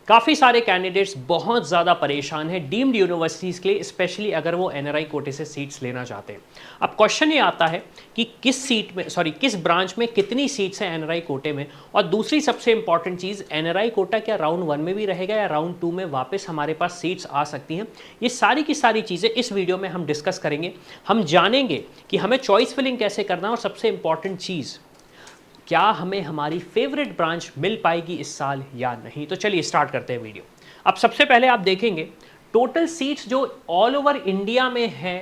काफ़ी सारे कैंडिडेट्स बहुत ज़्यादा परेशान हैं डीम्ड यूनिवर्सिटीज़ के लिए, स्पेशली अगर वो एनआरआई कोटे से सीट्स लेना चाहते हैं। अब क्वेश्चन ये आता है कि किस ब्रांच में कितनी सीट्स हैं एनआरआई कोटे में, और दूसरी सबसे इंपॉर्टेंट चीज़, एनआरआई कोटा क्या राउंड 1 में भी रहेगा या राउंड 2 में वापस हमारे पास सीट्स आ सकती हैं। ये सारी की सारी चीज़ें इस वीडियो में हम डिस्कस करेंगे। हम जानेंगे कि हमें चॉइस फिलिंग कैसे करना है, और सबसे इंपॉर्टेंट चीज़, क्या हमें हमारी फेवरेट ब्रांच मिल पाएगी इस साल या नहीं। तो चलिए स्टार्ट करते हैं वीडियो। अब सबसे पहले आप देखेंगे टोटल सीट्स जो ऑल ओवर इंडिया में है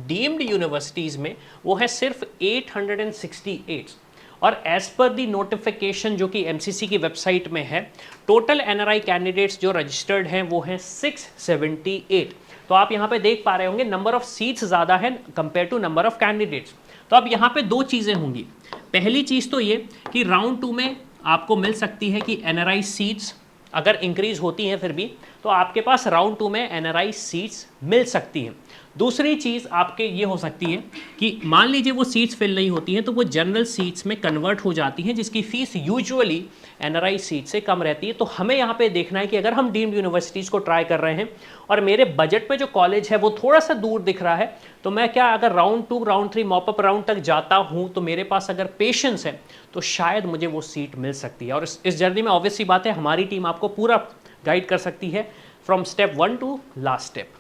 डीम्ड यूनिवर्सिटीज़ में, वो है सिर्फ 868। और एज पर दी नोटिफिकेशन जो कि एमसीसी की वेबसाइट में है, टोटल एनआरआई कैंडिडेट्स जो रजिस्टर्ड हैं वो हैं 678। तो आप यहाँ पे देख पा रहे होंगे नंबर ऑफ सीट्स ज़्यादा है compare to number of candidates. तो अब यहाँ पे दो चीज़ें होंगी। पहली चीज़ तो ये कि राउंड 2 में आपको मिल सकती है कि एनआरआई सीट्स अगर इंक्रीज होती हैं फिर भी, तो आपके पास राउंड 2 में एनआरआई सीट्स मिल सकती हैं। दूसरी चीज़ आपके ये हो सकती है कि मान लीजिए वो सीट्स फिल नहीं होती हैं तो वो जनरल सीट्स में कन्वर्ट हो जाती हैं, जिसकी फ़ीस यूजुअली एनआरआई सीट से कम रहती है। तो हमें यहाँ पे देखना है कि अगर हम डीम्ड यूनिवर्सिटीज़ को ट्राई कर रहे हैं और मेरे बजट में जो कॉलेज है वो थोड़ा सा दूर दिख रहा है, तो मैं क्या अगर राउंड 2 राउंड 3 मॉपअप राउंड तक जाता हूँ तो मेरे पास अगर पेशेंस है तो शायद मुझे वो सीट मिल सकती है। और इस जर्नी में ऑब्वियस सी बात है हमारी टीम आपको पूरा गाइड कर सकती है from step 1 to last step.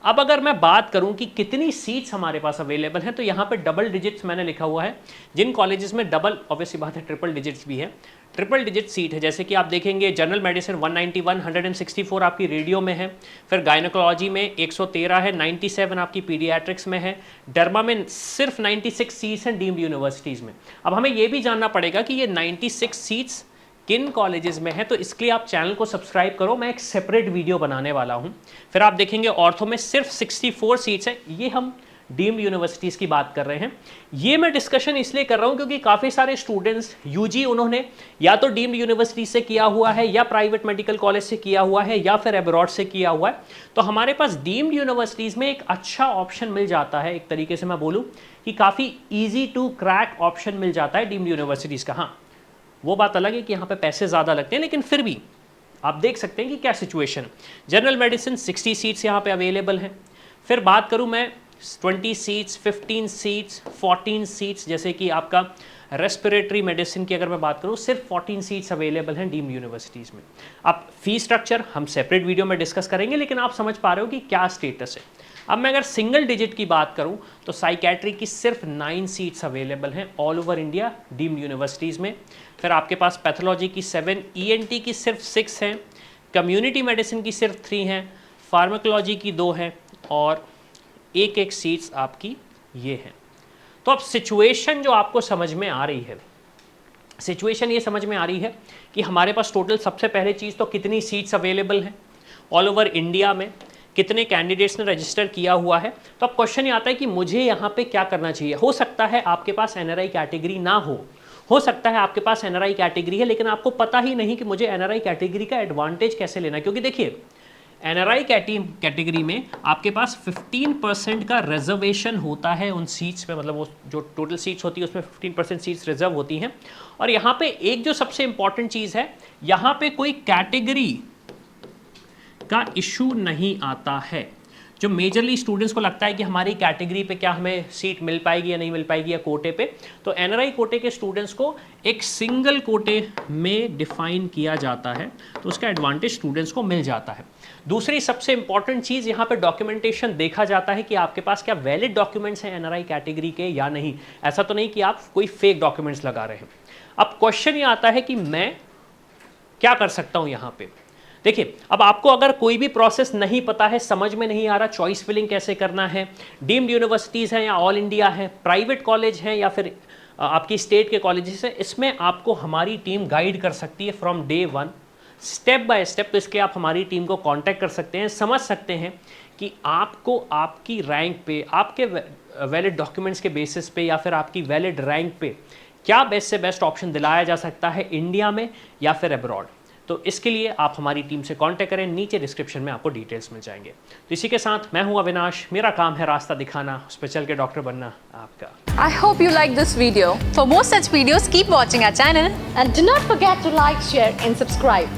अब अगर मैं बात करूं कि कितनी सीट्स हमारे पास अवेलेबल हैं, तो यहाँ पे डबल डिजिट्स मैंने लिखा हुआ है। जिन कॉलेजेस में डबल, ऑब्वियसली बात है ट्रिपल डिजिट्स भी है, ट्रिपल डिजिट सीट है, जैसे कि आप देखेंगे जनरल मेडिसिन 191, 164 आपकी रेडियो में है, फिर गायनोकोलॉजी में 113 है, 97 आपकी पीडियाट्रिक्स में है, डर्मा में सिर्फ 96 सीट्स हैं डीम्ड यूनिवर्सिटीज़ में। अब हमें ये भी जानना पड़ेगा कि ये 96 सीट्स किन कॉलेजेस में है, तो इसके लिए आप चैनल को सब्सक्राइब करो, मैं एक सेपरेट वीडियो बनाने वाला हूं। फिर आप देखेंगे ऑर्थो में सिर्फ 64 सीट्स हैं, ये हम डीम्ड यूनिवर्सिटीज़ की बात कर रहे हैं। ये मैं डिस्कशन इसलिए कर रहा हूं क्योंकि काफ़ी सारे स्टूडेंट्स यूजी उन्होंने या तो डीम्ड यूनिवर्सिटी से किया हुआ है, या प्राइवेट मेडिकल कॉलेज से किया हुआ है, या फिर अब्रॉड से किया हुआ है। तो हमारे पास डीम्ड यूनिवर्सिटीज़ में एक अच्छा ऑप्शन मिल जाता है, एक तरीके से मैं बोलूँ कि काफ़ी ईजी टू क्रैक ऑप्शन मिल जाता है डीम्ड यूनिवर्सिटीज़ का। हाँ, वो बात अलग है कि यहाँ पे पैसे ज़्यादा लगते हैं, लेकिन फिर भी आप देख सकते हैं कि क्या सिचुएशन। जनरल मेडिसिन 60 सीट्स यहाँ पे अवेलेबल हैं। फिर बात करूँ मैं 20 सीट्स, 15 सीट्स, 14 सीट्स, जैसे कि आपका रेस्पिरेटरी मेडिसिन की अगर मैं बात करूँ सिर्फ 14 सीट्स अवेलेबल हैं डीम्ड यूनिवर्सिटीज़ में। अब फी स्ट्रक्चर हम सेपरेट वीडियो में डिस्कस करेंगे, लेकिन आप समझ पा रहे हो कि क्या स्टेटस है। अब मैं अगर सिंगल डिजिट की बात करूं तो साइकेट्री की सिर्फ 9 सीट्स अवेलेबल हैं all over India deemed universities में। फिर आपके पास पैथोलॉजी की 7, ईएनटी की सिर्फ 6 हैं, कम्युनिटी मेडिसिन की सिर्फ 3 हैं, फार्माकोलॉजी की 2 हैं, और एक सीट्स आपकी ये हैं। तो अब सिचुएशन जो आपको समझ में आ रही है, सिचुएशन ये समझ में आ रही है कि हमारे पास टोटल सबसे पहले चीज़ तो कितनी सीट्स अवेलेबल हैं ऑल ओवर इंडिया में, कितने कैंडिडेट्स ने रजिस्टर किया हुआ है। तो अब क्वेश्चन ये आता है कि मुझे यहाँ पे क्या करना चाहिए। हो सकता है आपके पास एनआरआई कैटेगरी ना हो सकता है आपके पास एनआरआई कैटेगरी है, लेकिन आपको पता ही नहीं कि मुझे एनआरआई कैटेगरी का एडवांटेज कैसे लेना है। क्योंकि देखिए एनआरआई कैटेगरी में आपके पास 15% का रिजर्वेशन होता है उन सीट्स में, मतलब वो जो टोटल सीट्स होती है उसमें 15% सीट्स रिजर्व होती हैं। और यहाँ पे एक जो सबसे इंपॉर्टेंट चीज़ है, यहाँ पे कोई कैटेगरी का इशू नहीं आता है। जो मेजरली स्टूडेंट्स को लगता है कि हमारी कैटेगरी पे क्या हमें सीट मिल पाएगी या नहीं मिल पाएगी, या कोटे पे, तो एनआरआई कोटे के स्टूडेंट्स को एक सिंगल कोटे में डिफाइन किया जाता है, तो उसका एडवांटेज स्टूडेंट्स को मिल जाता है। दूसरी सबसे इंपॉर्टेंट चीज़, यहाँ पे डॉक्यूमेंटेशन देखा जाता है कि आपके पास क्या वैलिड डॉक्यूमेंट्स हैं एनआरआई कैटेगरी के या नहीं। ऐसा तो नहीं कि आप कोई फेक डॉक्यूमेंट्स लगा रहे हैं। अब क्वेश्चन ये आता है कि मैं क्या कर सकता हूँ यहाँ पे। देखिए, अब आपको अगर कोई भी प्रोसेस नहीं पता है, समझ में नहीं आ रहा चॉइस फिलिंग कैसे करना है, डीम्ड यूनिवर्सिटीज़ हैं या ऑल इंडिया है, प्राइवेट कॉलेज हैं या फिर आपकी स्टेट के कॉलेजेस हैं, इसमें आपको हमारी टीम गाइड कर सकती है from day 1 step by step. तो इसके आप हमारी टीम को कांटेक्ट कर सकते हैं, समझ सकते हैं कि आपको आपकी रैंक पे, आपके वैलिड डॉक्यूमेंट्स के बेसिस पे, या फिर आपकी वैलिड रैंक पे क्या बेस्ट से बेस्ट ऑप्शन दिलाया जा सकता है इंडिया में या फिर अब्रॉड। तो इसके लिए आप हमारी टीम से कांटेक्ट करें, नीचे डिस्क्रिप्शन में आपको डिटेल्स मिल जाएंगे। तो इसी के साथ मैं हूं अविनाश, मेरा काम है रास्ता दिखाना, उस पर चल के डॉक्टर बनना आपका। I hope you like this video. For more such videos, keep watching our channel and do not forget to like, share and subscribe.